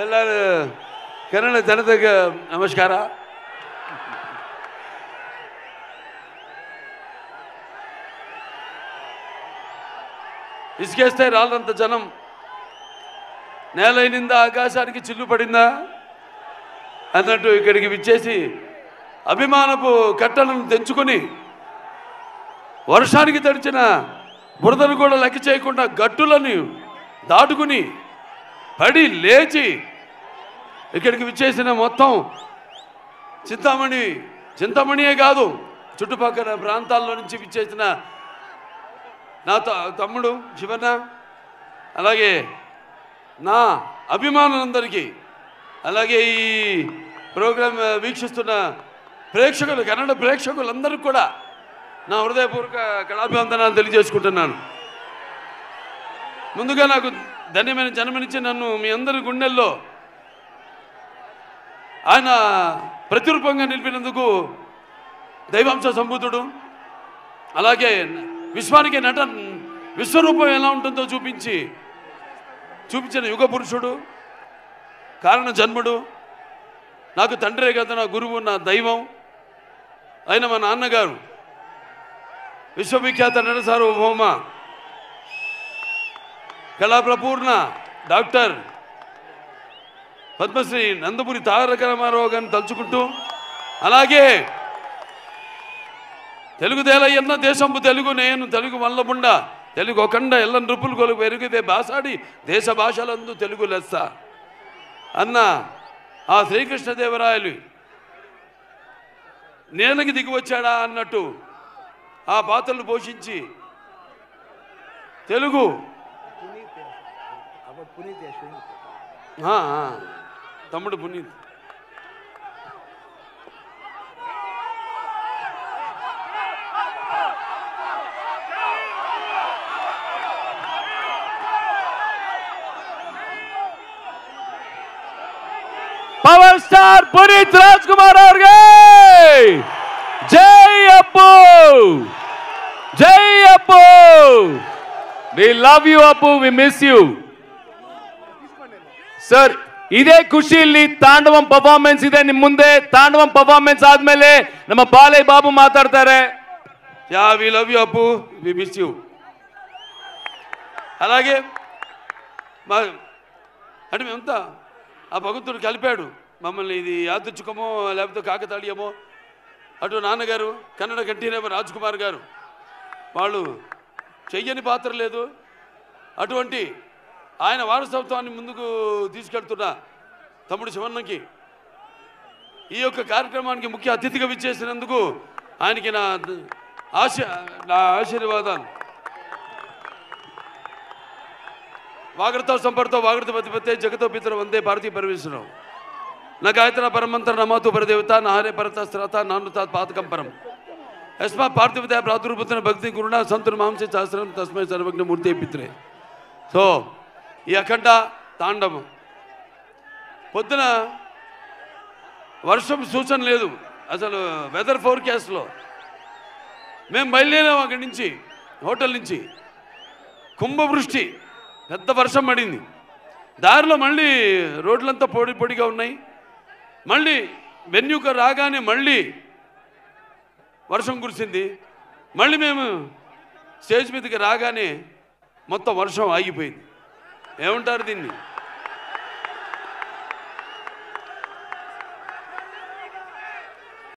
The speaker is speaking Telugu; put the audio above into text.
ಎಲ್ಲರೂ ಕನ್ನಡ ಜನತೆಗೆ ನಮಸ್ಕಾರ. ఇసుకేస్తే రాళ్ళంత జనం నేలైనిందా ఆకాశానికి చిల్లు పడిందా అన్నట్టు ఇక్కడికి విచ్చేసి అభిమానపు కట్టలను తెంచుకొని వర్షానికి తడిచిన బురదను కూడా లెక్క చేయకుండా గట్టులను దాటుకుని పడి లేచి ఇక్కడికి విచ్చేసిన మొత్తం చింతామణియే కాదు చుట్టుపక్కల ప్రాంతాల్లో నుంచి విచ్చేసిన నా తమ్ముడు శివన్న, అలాగే నా అభిమానులందరికీ, అలాగే ఈ ప్రోగ్రాం వీక్షిస్తున్న ప్రేక్షకులు, కన్నడ ప్రేక్షకులందరికీ కూడా నా హృదయపూర్వక కళాభివందనాలు తెలియజేసుకుంటున్నాను. ముందుగా నాకు ధన్యమైన జన్మనిచ్చి నన్ను మీ అందరి గుండెల్లో ఆయన ప్రతిరూపంగా నిలిపినందుకు దైవాంశ సంభూతుడు, అలాగే విశ్వానికి విశ్వరూపం ఎలా ఉంటుందో చూపించిన యుగ పురుషుడు, కారణ జన్ముడు, నాకు తండ్రే కదా నా గురువు, నా దైవం అయిన మా నాన్నగారు విశ్వవిఖ్యాత నట సార్వభౌమ కళాప్రపూర్ణ డాక్టర్ పద్మశ్రీ నందమూరి తారక రామారావు గారిని తలుచుకుంటూ, అలాగే తెలుగుదేలయ్యన్న దేశంపు తెలుగు నేను తెలుగు వల్లబుండ తెలుగు ఒకండ ఎల్ల నృపులు కొలుగు పెరిగితే బాసాడి దేశ భాషలందు తెలుగు లెస్స అన్న ఆ శ్రీకృష్ణదేవరాయలు నేలకి దిగి వచ్చాడా అన్నట్టు ఆ పాత్రలు పోషించి తెలుగు తమ్ముడు పునీత్ పవర్ స్టార్ పునీత్ రాజ్ కుమార్ అవರಿಗೆ జై అప్పు, జై అప్పు. వి లవ్ యూ అప్పు, వి మిస్ యూ ಸರ್. ಇದೇ ಖುಷಿಯಲ್ಲಿ ತಾಂಡವಂ ಪರ್ಫಾರ್ಮೆನ್ಸ್ ಇದೆ ನಿಮ್ಮ ಮುಂದೆ. ತಾಂಡವಂ ಪರ್ಫಾರ್ಮೆನ್ಸ್ ಆದ್ಮೇಲೆ ನಮ್ಮ ಬಾಲಯ್ಯ ಬಾಬು ಮಾತಾಡ್ತಾರೆ. యా వి లవ్ యూ అప్పు, వి మిస్ యూ. అలాగే అంటే మేమంతా ఆ భగవంతుడు కలిపాడు మమ్మల్ని. ఇది యాదృచ్ఛికమో లేకపోతే కాకతాళీయమో. అటు నాన్నగారు కన్నడ కంఠీరవ రాజ్ కుమార్ గారు, వాళ్ళు చెయ్యని పాత్ర లేదు. అటువంటి ఆయన వారసత్వాన్ని ముందుకు తీసుకెళ్తున్న తమ్ముడు శివన్నకి ఈ యొక్క కార్యక్రమానికి ముఖ్య అతిథిగా విచ్చేసినందుకు ఆయనకి నా ఆశీర్వాదాలు. వాగ్రత సంపర్తో వాగ్రత పతిపతే జగతో పితర వందే భారతీయ పరమేశ్వరం నా గాయత్ర పరమంత్ర నమాతు పరదేవత నాహరే పరత శ్రత నానుతాత్ పాతకం పరం యస్మా పార్థివత ప్రాదుర్భూతన భక్తి గురుణ సంతున మాంసే శాస్త్రం తస్మై సర్వజ్ఞ మూర్తి పిత్రే. సో ఈ అఖండ తాండవం పొద్దున వర్షం సూచన లేదు అసలు. వెదర్ ఫోర్కాస్ట్లో మేము బయలుదేరాం అక్కడి నుంచి, హోటల్ నుంచి. కుంభవృష్టి, పెద్ద వర్షం పడింది. దారిలో మళ్ళీ రోడ్లంతా పొడిగా ఉన్నాయి. మళ్ళీ వెన్యూకు రాగానే మళ్ళీ వర్షం కురిసింది. మళ్ళీ మేము స్టేజ్ మీదకి రాగానే మొత్తం వర్షం ఆగిపోయింది. ఏమంటారు దీన్ని?